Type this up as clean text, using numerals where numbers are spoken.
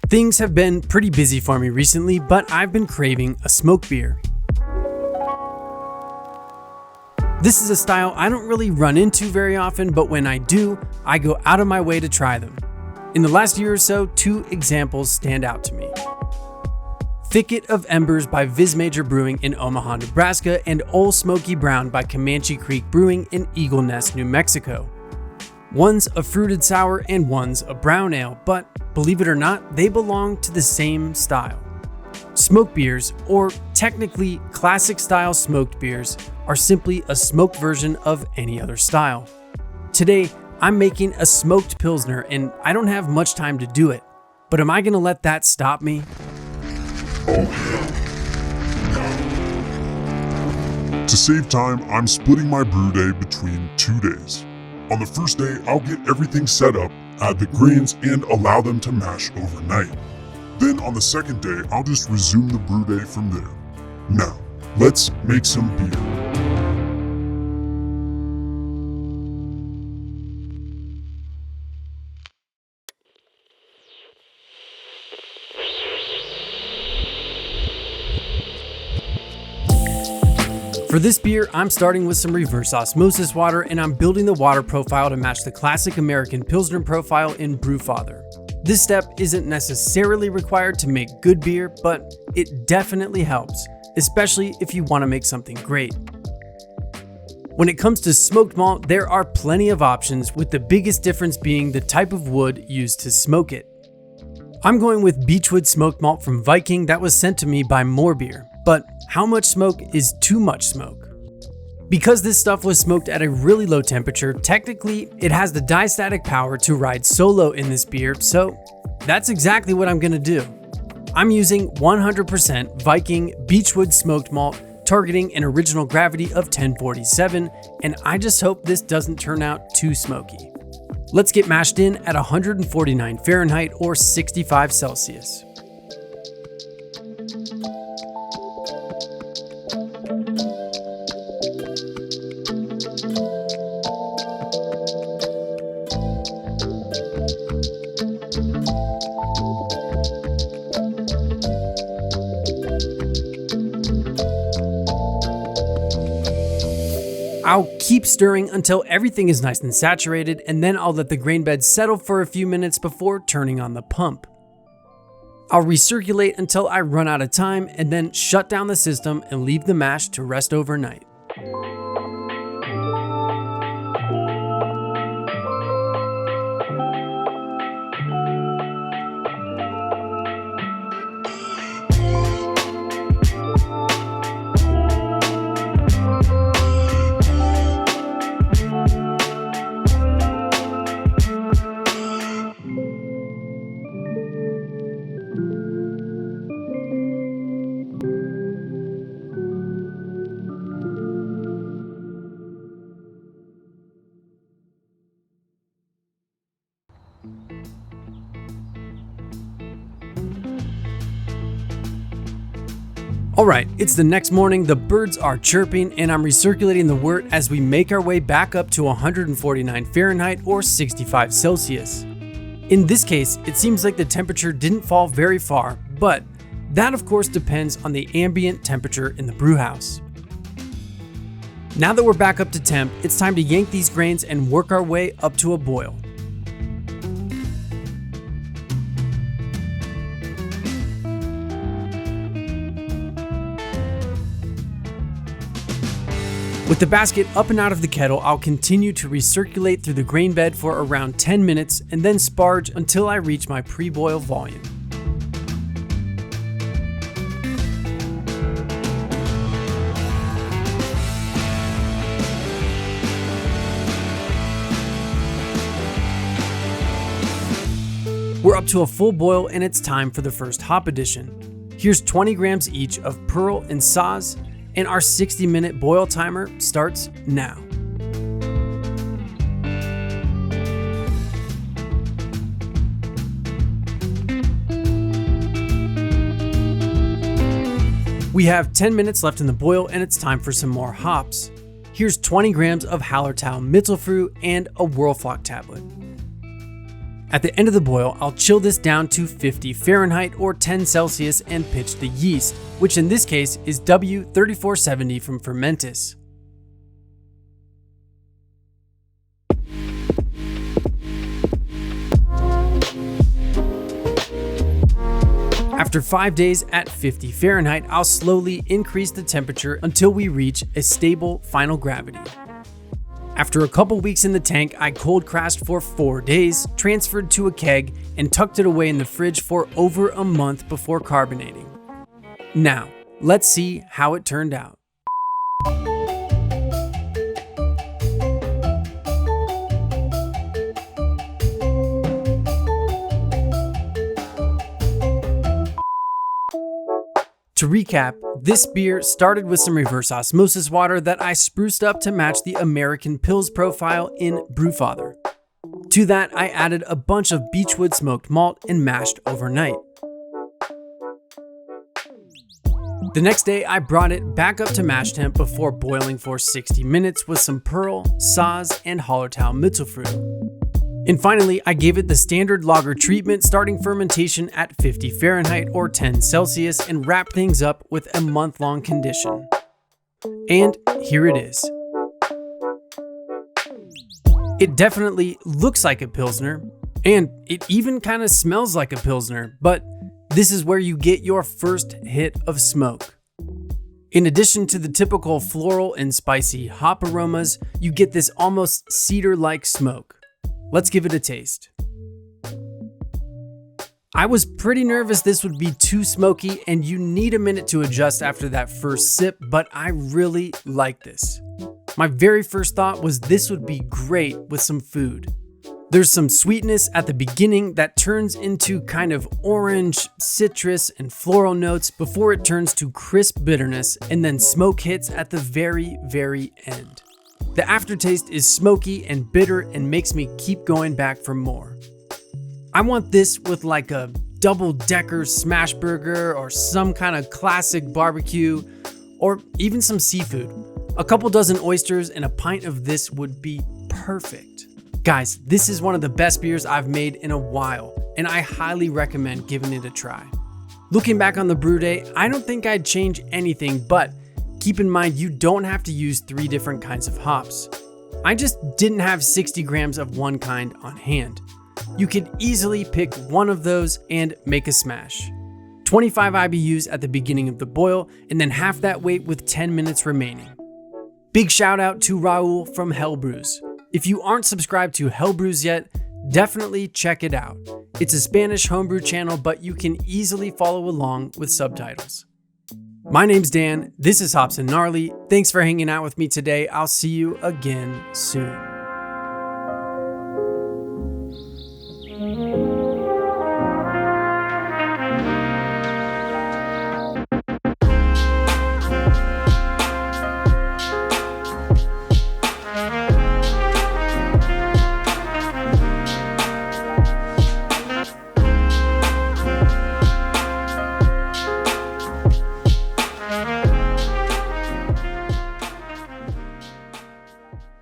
Things have been pretty busy for me recently, but I've been craving a smoked beer. This is a style I don't really run into very often, but when I do, I go out of my way to try them. In the last year or so, two examples stand out to me. Thicket of Embers by Viz Major Brewing in Omaha, Nebraska, and Old Smoky Brown by Comanche Creek Brewing in Eagle Nest, New Mexico. One's a fruited sour and one's a brown ale, but believe it or not, they belong to the same style. Smoked beers, or technically classic style smoked beers, are simply a smoked version of any other style. Today, I'm making a smoked Pilsner and I don't have much time to do it, but am I gonna let that stop me? To save time, I'm splitting my brew day between 2 days. On the first day, I'll get everything set up, add the grains, and allow them to mash overnight. Then on the second day, I'll just resume the brew day from there. Now, let's make some beer. For this beer, I'm starting with some reverse osmosis water, and I'm building the water profile to match the classic American Pilsner profile in Brewfather. This step isn't necessarily required to make good beer, but it definitely helps, especially if you want to make something great. When it comes to smoked malt, there are plenty of options, with the biggest difference being the type of wood used to smoke it. I'm going with beechwood smoked malt from Viking that was sent to me by More Beer. But how much smoke is too much smoke? Because this stuff was smoked at a really low temperature, technically it has the diastatic power to ride solo in this beer, so that's exactly what I'm gonna do. I'm using 100% Viking Beechwood smoked malt, targeting an original gravity of 1047, and I just hope this doesn't turn out too smoky. Let's get mashed in at 149 Fahrenheit or 65 Celsius. I'll keep stirring until everything is nice and saturated, and then I'll let the grain bed settle for a few minutes before turning on the pump. I'll recirculate until I run out of time and then shut down the system and leave the mash to rest overnight. Alright, it's the next morning, the birds are chirping, and I'm recirculating the wort as we make our way back up to 149 Fahrenheit or 65 Celsius. In this case, it seems like the temperature didn't fall very far, but that of course depends on the ambient temperature in the brew house. Now that we're back up to temp, it's time to yank these grains and work our way up to a boil. With the basket up and out of the kettle, I'll continue to recirculate through the grain bed for around 10 minutes and then sparge until I reach my pre-boil volume. We're up to a full boil and it's time for the first hop addition. Here's 20 grams each of Pearl and Saaz, and our 60-minute boil timer starts now. We have 10 minutes left in the boil and it's time for some more hops. Here's 20 grams of Hallertau Mittelfrüh and a Whirlflock tablet. At the end of the boil, I'll chill this down to 50 Fahrenheit or 10 Celsius and pitch the yeast, which in this case is W3470 from Fermentis. After 5 days at 50 Fahrenheit, I'll slowly increase the temperature until we reach a stable final gravity. After a couple weeks in the tank, I cold crashed for 4 days, transferred to a keg, and tucked it away in the fridge for over a month before carbonating. Now, let's see how it turned out. To recap, this beer started with some reverse osmosis water that I spruced up to match the American Pils profile in Brewfather. To that, I added a bunch of beechwood smoked malt and mashed overnight. The next day, I brought it back up to mash temp before boiling for 60 minutes with some pearl, Saaz, and Hallertau Mittelfrüh. And finally, I gave it the standard lager treatment, starting fermentation at 50 Fahrenheit or 10 Celsius and wrapped things up with a month-long condition. And here it is. It definitely looks like a Pilsner, and it even kind of smells like a Pilsner, but this is where you get your first hit of smoke. In addition to the typical floral and spicy hop aromas, you get this almost cedar-like smoke. Let's give it a taste. I was pretty nervous this would be too smoky and you need a minute to adjust after that first sip, but I really like this. My very first thought was this would be great with some food. There's some sweetness at the beginning that turns into kind of orange, citrus, and floral notes before it turns to crisp bitterness, and then smoke hits at the very, very end. The aftertaste is smoky and bitter and makes me keep going back for more. I want this with like a double-decker smash burger or some kind of classic barbecue, or even some seafood. A couple dozen oysters and a pint of this would be perfect. Guys, this is one of the best beers I've made in a while, and I highly recommend giving it a try. Looking back on the brew day, I don't think I'd change anything, but keep in mind you don't have to use 3 different kinds of hops. I just didn't have 60 grams of one kind on hand. You could easily pick one of those and make a smash. 25 IBUs at the beginning of the boil, and then half that weight with 10 minutes remaining. Big shout out to Raul from Hell Brews. If you aren't subscribed to Hell Brews yet, definitely check it out. It's a Spanish homebrew channel, but you can easily follow along with subtitles. My name's Dan, this is Hops and Gnarly. Thanks for hanging out with me today. I'll see you again soon.